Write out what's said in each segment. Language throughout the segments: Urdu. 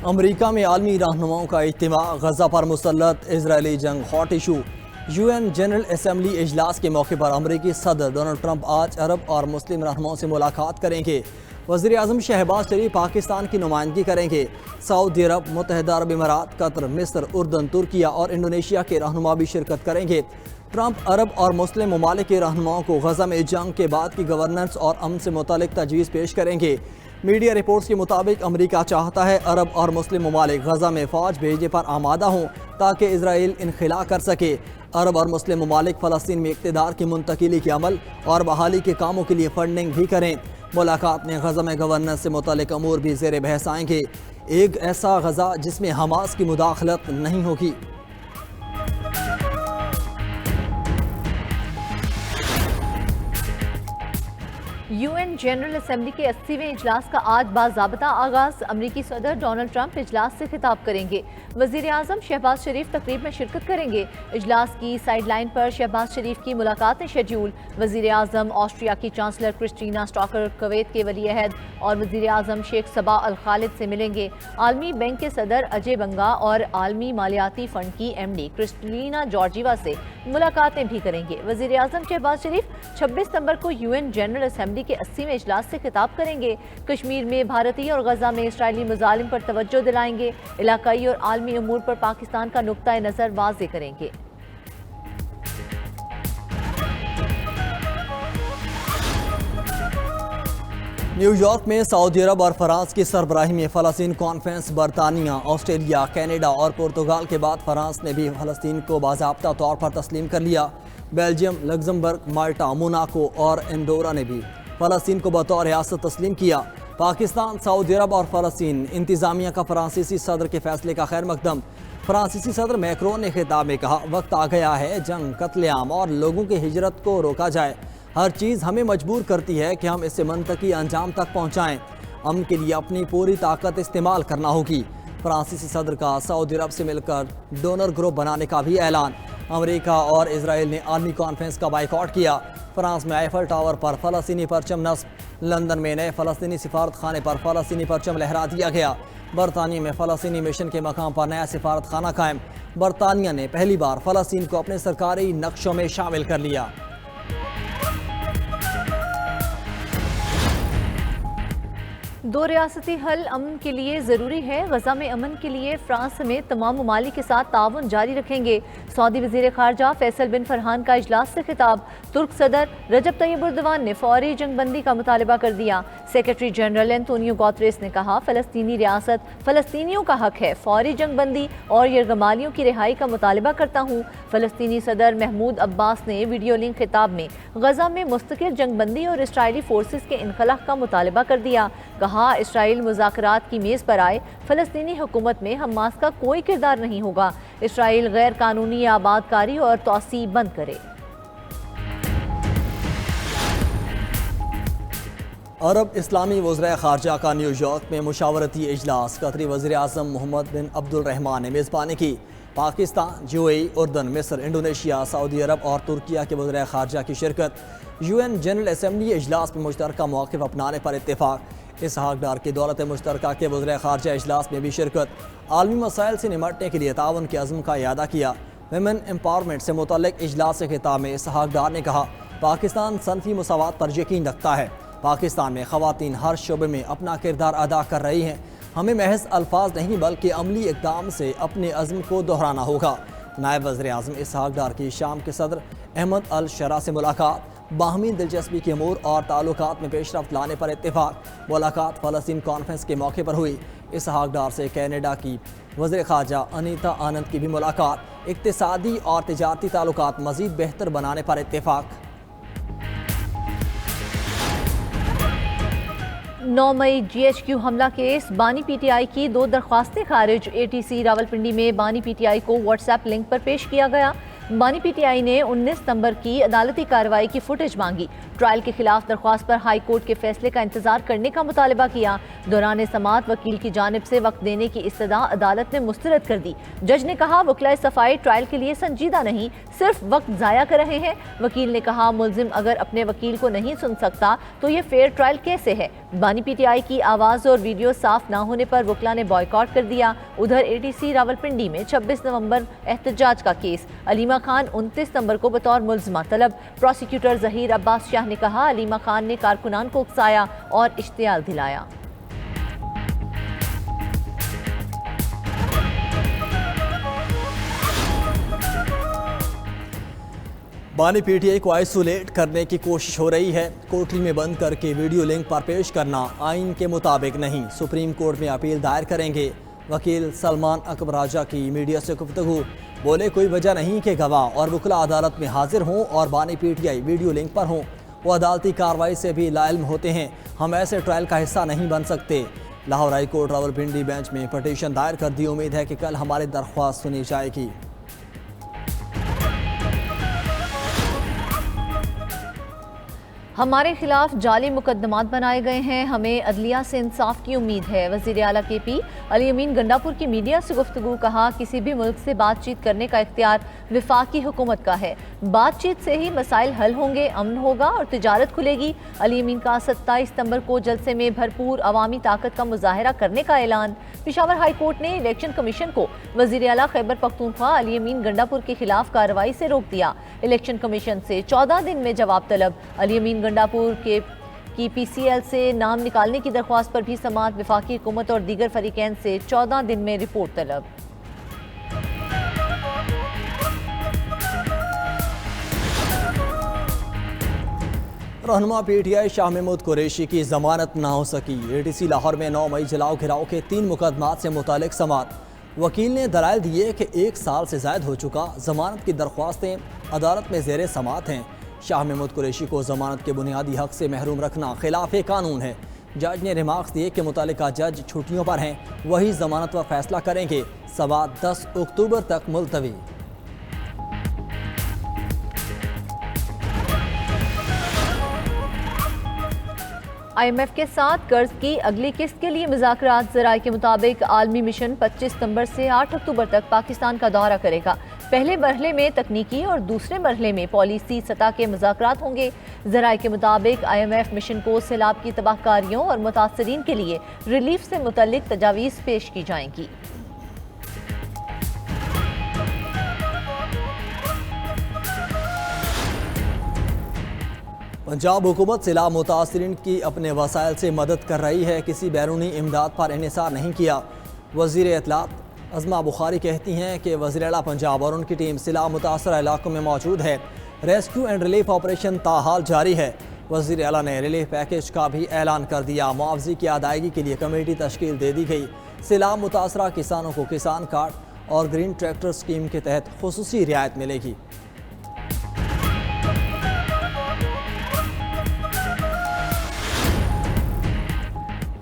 امریکہ میں عالمی رہنماؤں کا اجتماع، غزہ پر مسلط اسرائیلی جنگ hot issue. U N general assembly اجلاس کے موقع پر امریکی صدر ڈونلڈ ٹرمپ آج عرب اور مسلم رہنماؤں سے ملاقات کریں گے۔ وزیر اعظم شہباز شریف پاکستان کی نمائندگی کریں گے۔ سعودی عرب، متحدہ عرب امارات، قطر، مصر، اردن، ترکیہ اور انڈونیشیا کے رہنما بھی شرکت کریں گے۔ ٹرمپ عرب اور مسلم ممالک کے رہنماؤں کو غزہ میں جنگ کے بعد کی گورننس اور امن سے متعلق تجویز پیش کریں گے۔ میڈیا رپورٹس کے مطابق امریکہ چاہتا ہے عرب اور مسلم ممالک غزہ میں فوج بھیجنے پر آمادہ ہوں تاکہ اسرائیل انخلا کر سکے۔ عرب اور مسلم ممالک فلسطین میں اقتدار کی منتقلی کے عمل اور بحالی کے کاموں کے لیے فنڈنگ بھی کریں۔ ملاقات میں غزہ میں گورننس سے متعلق امور بھی زیر بحث آئیں گے۔ ایک ایسا غزہ جس میں حماس کی مداخلت نہیں ہوگی۔ یو این جنرل اسمبلی کے 80ویں اجلاس کا آج باضابطہ آغاز۔ امریکی صدر ڈونلڈ ٹرمپ اجلاس سے خطاب کریں گے۔ وزیر اعظم شہباز شریف تقریب میں شرکت کریں گے۔ اجلاس کی سائیڈ لائن پر شہباز شریف کی ملاقاتیں شیڈول۔ وزیر اعظم آسٹریا کی چانسلر کرسٹینا اسٹاکر، کویت کے ولی عہد اور وزیر اعظم شیخ صباح الخالد سے ملیں گے۔ عالمی بینک کے صدر اجے بنگا اور عالمی مالیاتی فنڈ کی ایم ڈی کرسٹلینا جارجیوا سے ملاقاتیں بھی کریں گے۔ وزیر اعظم شہباز شریف 26 ستمبر کو یو این جنرل اسمبلی کے 80ویں اجلاس سے خطاب کریں گے۔ کشمیر میں بھارتی اور غزہ میں اسرائیلی مظالم پر توجہ دلائیں گے۔ علاقائی اور عالمی امور پر پاکستان کا نقطہ نظر واضح کریں گے۔ نیو یارک میں سعودی عرب اور فرانس کی سربراہی میں فلسطین کانفرنس۔ برطانیہ، آسٹریلیا، کینیڈا اور پرتگال کے بعد فرانس نے بھی فلسطین کو باضابطہ طور پر تسلیم کر لیا۔ بیلجیم، لگزمبرگ، مالٹا، موناکو اور انڈورا نے بھی فلسطین کو بطور ریاست تسلیم کیا۔ پاکستان، سعودی عرب اور فلسطین انتظامیہ کا فرانسیسی صدر کے فیصلے کا خیر مقدم۔ فرانسیسی صدر میکرون نے خطاب میں کہا، وقت آ گیا ہے جنگ، قتل عام اور لوگوں کی ہجرت کو روکا جائے۔ ہر چیز ہمیں مجبور کرتی ہے کہ ہم اسے منطقی انجام تک پہنچائیں۔ امن کے لیے اپنی پوری طاقت استعمال کرنا ہوگی۔ فرانسیسی صدر کا سعودی عرب سے مل کر ڈونر گروپ بنانے کا بھی اعلان۔ امریکہ اور اسرائیل نے عالمی کانفرنس کا بائیکاٹ کیا۔ فرانس میں ایفل ٹاور پر فلسطینی پرچم نصب۔ لندن میں نئے فلسطینی سفارت خانے پر فلسطینی پرچم لہرا دیا گیا۔ برطانیہ میں فلسطینی مشن کے مقام پر نیا سفارت خانہ قائم۔ برطانیہ نے پہلی بار فلسطین کو اپنے سرکاری نقشوں میں شامل کر لیا۔ دو ریاستی حل امن کے لیے ضروری ہے۔ غزہ میں امن کے لیے فرانس سمیت تمام ممالک کے ساتھ تعاون جاری رکھیں گے۔ سعودی وزیر خارجہ فیصل بن فرحان کا اجلاس سے خطاب۔ ترک صدر رجب طیب اردوان نے فوری جنگ بندی کا مطالبہ کر دیا۔ سیکرٹری جنرل انتونیو گوتریس نے کہا، فلسطینی ریاست فلسطینیوں کا حق ہے۔ فوری جنگ بندی اور یرغمالیوں کی رہائی کا مطالبہ کرتا ہوں۔ فلسطینی صدر محمود عباس نے ویڈیو لنک خطاب میں غزہ میں مستقل جنگ بندی اور اسرائیلی فورسز کے انخلا کا مطالبہ کر دیا۔ کہا، اسرائیل مذاکرات کی میز پر آئے۔ فلسطینی حکومت میں حماس کا کوئی کردار نہیں ہوگا۔ اسرائیل غیر قانونی آباد کاری اور توسیع بند کرے۔ عرب اسلامی وزرائے خارجہ کا نیو یارک میں مشاورتی اجلاس۔ قطری وزیر اعظم محمد بن عبد الرحمان نے میزبانی کی۔ پاکستان، یو اے ای، اردن، مصر، انڈونیشیا، سعودی عرب اور ترکیہ کے وزرائے خارجہ کی شرکت۔ یو این جنرل اسمبلی اجلاس میں مشترکہ مواقف اپنانے پر اتفاق۔ اسحاق ڈار کی دولت مشترکہ کے وزرائے خارجہ اجلاس میں بھی شرکت۔ عالمی مسائل سے نمٹنے کے لیے تعاون کے عزم کا اعادہ کیا۔ ویمن امپاورمنٹ سے متعلق اجلاس سے خطاب میں اسحاق ڈار نے کہا، پاکستان صنفی مساوات پر یقین رکھتا ہے۔ پاکستان میں خواتین ہر شعبے میں اپنا کردار ادا کر رہی ہیں۔ ہمیں محض الفاظ نہیں بلکہ عملی اقدام سے اپنے عزم کو دہرانا ہوگا۔ نائب وزیر اعظم اسحاق ڈار کی شام کے صدر احمد الشرا سے ملاقات۔ باہمی دلچسپی کے امور اور تعلقات میں پیش رفت لانے پر اتفاق۔ ملاقات فلسطین کانفرنس کے موقع پر ہوئی۔ اسحاق ڈار سے کینیڈا کی وزیر خارجہ انیتا آنند کی بھی ملاقات۔ اقتصادی اور تجارتی تعلقات مزید بہتر بنانے پر اتفاق۔ 9 مئی جی ایچ کیو حملہ کیس، بانی پی ٹی آئی کی 2 درخواستیں خارج۔ اے ٹی سی راولپنڈی میں بانی پی ٹی آئی کو واٹس ایپ لنک پر پیش کیا گیا۔ بانی پی ٹی آئی نے 19 ستمبر کی عدالتی کارروائی کی فوٹیج مانگی۔ ٹرائل کے خلاف درخواست پر ہائی کورٹ کے فیصلے کا انتظار کرنے کا مطالبہ کیا۔ دوران سماعت وکیل کی جانب سے وقت دینے کی استدعا عدالت نے مسترد کر دی۔ جج نے کہا، وکلاء صفائی ٹرائل کے لیے سنجیدہ نہیں، صرف وقت ضائع کر رہے ہیں۔ وکیل نے کہا، ملزم اگر اپنے وکیل کو نہیں سن سکتا تو یہ فیئر ٹرائل کیسے ہے؟ بانی پی ٹی آئی کی آواز اور ویڈیو صاف نہ ہونے پر وکلا نے بائیکاٹ کر دیا۔ ادھر اے ٹی سی راولپنڈی میں 26 نومبر احتجاج کا کیس، علیمہ خان 29 نومبر کو بطور ملزمہ طلب۔ پروسیکیوٹر ظہیر عباس شاہ نے کہا علیمہ خان نے کارکنان کو اکسایا اور اشتعال دلایا۔ بانی پی ٹی آئی کو آئسولیٹ کرنے کی کوشش ہو رہی ہے۔ کوٹری میں بند کر کے ویڈیو لنک پر پیش کرنا آئین کے مطابق نہیں، سپریم کورٹ میں اپیل دائر کریں گے۔ وکیل سلمان اکبر راجہ کی میڈیا سے گفتگو، بولے کوئی وجہ نہیں کہ گواہ اور وکلا عدالت میں حاضر ہوں اور بانی P T I video link پر ہوں، وہ عدالتی کارروائی سے بھی لا علم ہوتے ہیں، ہم ایسے ٹرائل کا حصہ نہیں بن سکتے۔ Lahore high court Rawalpindi bench میں پٹیشن دائر کر دی، امید ہے کہ کل ہماری درخواست سنی جائے گی۔ ہمارے خلاف جعلی مقدمات بنائے گئے ہیں، ہمیں عدلیہ سے انصاف کی امید ہے۔ وزیر اعلیٰ کے پی علی امین گنڈاپور کی میڈیا سے گفتگو، کہا کسی بھی ملک سے بات چیت کرنے کا اختیار وفاقی حکومت کا ہے، بات چیت سے ہی مسائل حل ہوں گے، امن ہوگا اور تجارت کھلے گی۔ علی امین کا 27 ستمبر کو جلسے میں بھرپور عوامی طاقت کا مظاہرہ کرنے کا اعلان۔ پشاور ہائی کورٹ نے الیکشن کمیشن کو وزیر اعلیٰ خیبر پختونخوا علی امین گنڈاپور کے خلاف کارروائی سے روک دیا۔ الیکشن کمیشن سے 14 دن میں جواب طلب۔ علی امین گنڈاپور کی پی سی ایل سے نام نکالنے کی درخواست پر بھی سماعت، وفاقی حکومت اور دیگر فریقین سے 14 دن میں رپورٹ طلب۔ رہنما پی ٹی آئی شاہ محمود قریشی کی ضمانت نہ ہو سکی۔ اے ٹی سی لاہور میں 9 مئی جلاؤ گھراؤ کے 3 مقدمات سے متعلق سماعت، وکیل نے دلائل دیے کہ 1 سال سے زائد ہو چکا، ضمانت کی درخواستیں عدالت میں زیر سماعت ہیں۔ شاہ محمود قریشی کو ضمانت کے بنیادی حق سے محروم رکھنا خلاف قانون ہے۔ جج نے ریمارکس دیے کہ متعلقہ جج چھٹیوں پر ہیں، وہی ضمانت پر فیصلہ کریں گے۔ سماعت 10 اکتوبر تک ملتوی۔ آئی ایم ایف کے ساتھ قرض کی اگلی قسط کے لیے مذاکرات، ذرائع کے مطابق عالمی مشن 25 ستمبر سے 8 اکتوبر تک پاکستان کا دورہ کرے گا۔ پہلے مرحلے میں تکنیکی اور دوسرے مرحلے میں پالیسی سطح کے مذاکرات ہوں گے۔ ذرائع کے مطابق آئی ایم ایف مشن کو سیلاب کی تباہ کاریوں اور متاثرین کے لیے ریلیف سے متعلق تجاویز پیش کی جائیں گی۔ پنجاب حکومت سیلاب متاثرین کی اپنے وسائل سے مدد کر رہی ہے، کسی بیرونی امداد پر انحصار نہیں کیا۔ وزیر اطلاعات عظمہ بخاری کہتی ہیں کہ وزیر اعلیٰ پنجاب اور ان کی ٹیم سیلاب متاثرہ علاقوں میں موجود ہے، ریسکیو اینڈ ریلیف آپریشن تاحال جاری ہے۔ وزیر اعلیٰ نے ریلیف پیکیج کا بھی اعلان کر دیا، معاوضے کی ادائیگی کے لیے کمیٹی تشکیل دے دی گئی۔ سیلاب متاثرہ کسانوں کو کسان کارڈ اور گرین ٹریکٹر اسکیم کے تحت خصوصی رعایت ملے گی۔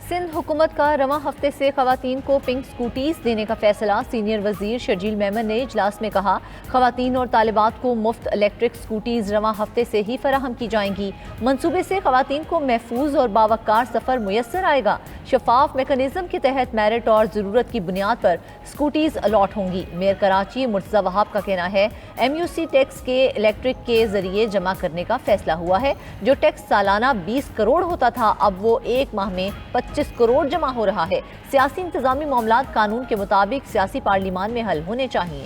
سندھ حکومت کا رواں ہفتے سے خواتین کو پنک سکوٹیز دینے کا فیصلہ، سینئر وزیر شرجیل میمن نے اجلاس میں کہا خواتین اور طالبات کو مفت الیکٹرک سکوٹیز رواں ہفتے سے ہی فراہم کی جائیں گی۔ منصوبے سے خواتین کو محفوظ اور باوقار سفر میسر آئے گا۔ شفاف میکانزم کے تحت میرٹ اور ضرورت کی بنیاد پر سکوٹیز الاٹ ہوں گی۔ میئر کراچی مرتضی وہاب کا کہنا ہے ایم یو سی ٹیکس کے الیکٹرک کے ذریعے جمع کرنے کا فیصلہ ہوا ہے۔ جو ٹیکس سالانہ 20 کروڑ ہوتا تھا، اب وہ ایک ماہ میں 25 کروڑ جمع ہو رہا ہے۔ سیاسی انتظامی معاملات قانون کے مطابق سیاسی پارلیمان میں حل ہونے چاہیے۔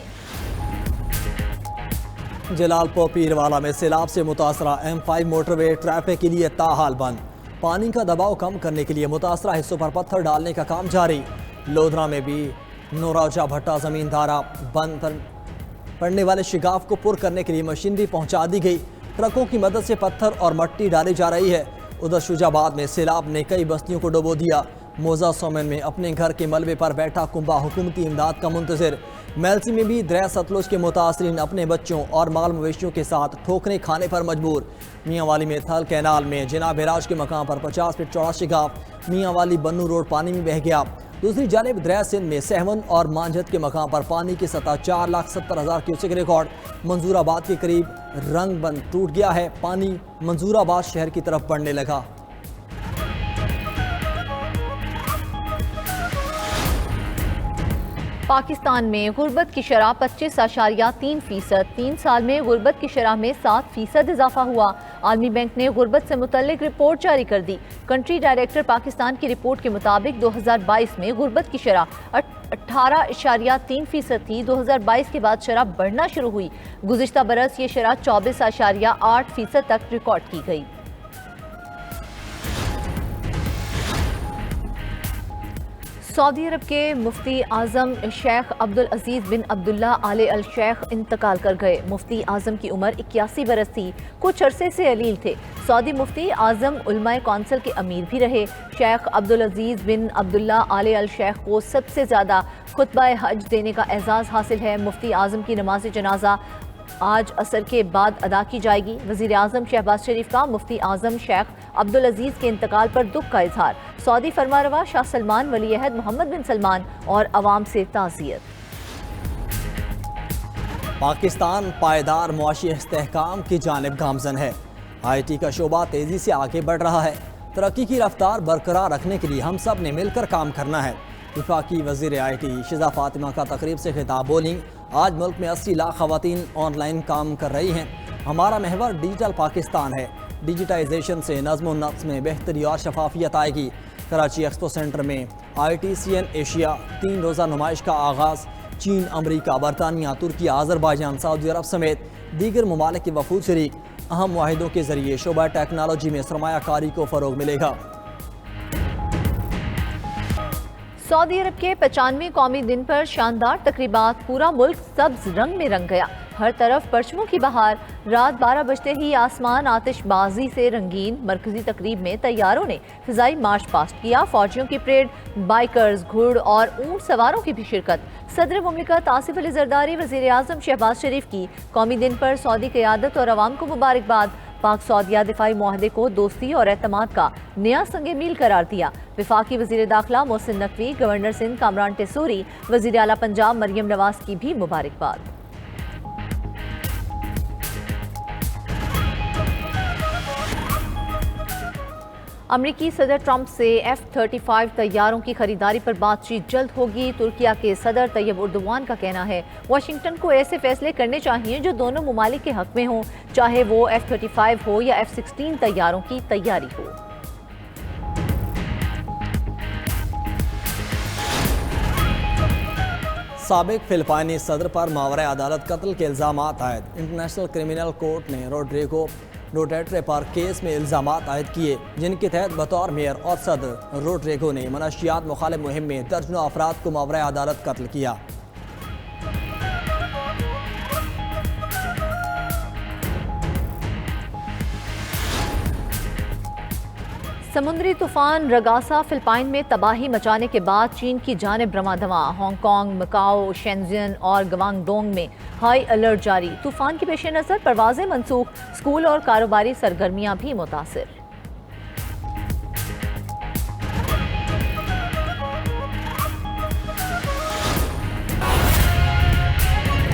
جلال پور پیروالا میں سیلاب سے متاثرہ M5 موٹر وے ٹریفک کے لیے تاحال بند۔ پانی کا دباؤ کم کرنے کے لیے متاثرہ حصوں پر پتھر ڈالنے کا کام جاری۔ لودھرا میں بھی نوراجہ بھٹا زمین دارا بند پر پڑنے والے شگاف کو پر کرنے کے لیے مشینری پہنچا دی گئی۔ ٹرکوں کی مدد سے پتھر اور مٹی ڈالی جا رہی ہے۔ ادھر شجاع آباد میں سیلاب نے کئی بستیوں کو ڈبو دیا۔ موزہ سومن میں اپنے گھر کے ملبے پر بیٹھا کنبہ حکومتی امداد کا منتظر۔ میلسی میں بھی دریا ستلج کے متاثرین اپنے بچوں اور مال مویشیوں کے ساتھ ٹھوکریں کھانے پر مجبور۔ میاں والی میں تھل کینال میں جناب راج کے مقام پر 50 فٹ چوڑا شگاف، میاں والی بنو روڈ پانی میں بہہ گیا۔ دوسری جانب دریا سندھ میں سہون اور مانجھت کے مقام پر پانی کی سطح 4,70,000 کیوسک ریکارڈ۔ منظور آباد کے قریب رنگ بند ٹوٹ گیا ہے، پانی منظور آباد شہر کی طرف بڑھنے لگا۔ پاکستان میں غربت کی شرح 25.3%، 3 سال میں غربت کی شرح میں 7% اضافہ ہوا۔ عالمی بینک نے غربت سے متعلق رپورٹ جاری کر دی۔ کنٹری ڈائریکٹر پاکستان کی رپورٹ کے مطابق 2022 میں غربت کی شرح 18.3% تھی۔ 2022 کے بعد شرح بڑھنا شروع ہوئی۔ گزشتہ برس یہ شرح 24.8% تک ریکارڈ کی گئی۔ سعودی عرب کے مفتی اعظم شیخ عبدالعزیز بن عبداللہ آل الشیخ انتقال کر گئے۔ مفتی اعظم کی عمر 81 برس تھی۔ کچھ عرصے سے علیل تھے۔ سعودی مفتی اعظم علماء کونسل کے امیر بھی رہے۔ شیخ عبدالعزیز بن عبداللہ آل الشیخ کو سب سے زیادہ خطبہ حج دینے کا اعزاز حاصل ہے۔ مفتی اعظم کی نماز جنازہ آج عصر کے بعد ادا کی جائے گی۔ وزیر اعظم شہباز شریف کا مفتی اعظم شیخ عبدالعزیز کے انتقال پر دکھ کا اظہار۔ سعودی فرمانروا شاہ سلمان، ولی عہد محمد بن سلمان اور عوام سے تعزیت۔ پاکستان پائیدار معاشی استحکام کی جانب گامزن ہے۔ آئی ٹی کا شعبہ تیزی سے آگے بڑھ رہا ہے۔ ترقی کی رفتار برقرار رکھنے کے لیے ہم سب نے مل کر کام کرنا ہے۔ وفاقی وزیر آئی ٹی شزا فاطمہ کا تقریب سے خطاب بولی، آج ملک میں 80 لاکھ خواتین آن لائن کام کر رہی ہیں۔ ہمارا محور ڈیجیٹل پاکستان ہے۔ ڈیجیٹائزیشن سے نظم و نسق میں بہتری اور شفافیت آئے گی۔ کراچی ایکسپو سینٹر میں I T C N Asia 3 روزہ نمائش کا آغاز۔ چین، امریکہ، برطانیہ، ترکی، آذربائیجان، سعودی عرب سمیت دیگر ممالک کے وفود شریک۔ اہم معاہدوں کے ذریعے شعبہ ٹیکنالوجی میں سرمایہ کاری کو فروغ ملے گا۔ سعودی عرب کے 95ویں قومی دن پر شاندار تقریبات، پورا ملک سبز رنگ میں رنگ گیا۔ ہر طرف پرچموں کی بہار۔ رات 12 بجتے ہی آسمان آتش بازی سے رنگین۔ مرکزی تقریب میں طیاروں نے فضائی مارچ پاسٹ کیا۔ فوجیوں کی پریڈ، بائیکرز، گھڑ اور اونٹ سواروں کی بھی شرکت۔ صدر مملکت آصف علی زرداری، وزیر اعظم شہباز شریف کی قومی دن پر سعودی قیادت اور عوام کو مبارکباد۔ پاک سعودیہ دفاعی معاہدے کو دوستی اور اعتماد کا نیا سنگ میل قرار دیا۔ وفاقی وزیر داخلہ محسن نقوی، گورنر سندھ کامران ٹیسوری، وزیر اعلیٰ پنجاب مریم نواز کی بھی مبارکباد۔ امریکی صدر ٹرمپ سے F-35 طیاروں کی خریداری پر بات چیت جلد ہوگی۔ ترکیہ کے صدر طیب اردوان کا کہنا ہے واشنگٹن کو ایسے فیصلے کرنے چاہیے جو دونوں ممالک کے حق میں ہوں، چاہے وہ F-35 ہو یا F-16 طیاروں کی تیاری ہو۔ سابق فلپائنی صدر پر ماورا عدالت قتل کے الزامات عائد۔ انٹرنیشنل کرمنل کورٹ نے روڈریگو ڈوٹرٹے پر کیس میں الزامات عائد کیے، جن کے تحت بطور میئر اور صدر روڈریگو نے منشیات مخالف مہم میں درجنوں افراد کو ماورا عدالت قتل کیا۔ سمندری طوفان رگاسا فلپائن میں تباہی مچانے کے بعد چین کی جانب رواں دواں۔ ہانگ کانگ، مکاؤ، شینزن اور گوانگ ڈونگ میں ہائی الرٹ جاری۔ طوفان کے پیش نظر پروازیں منسوخ، اسکول اور کاروباری سرگرمیاں بھی متاثر۔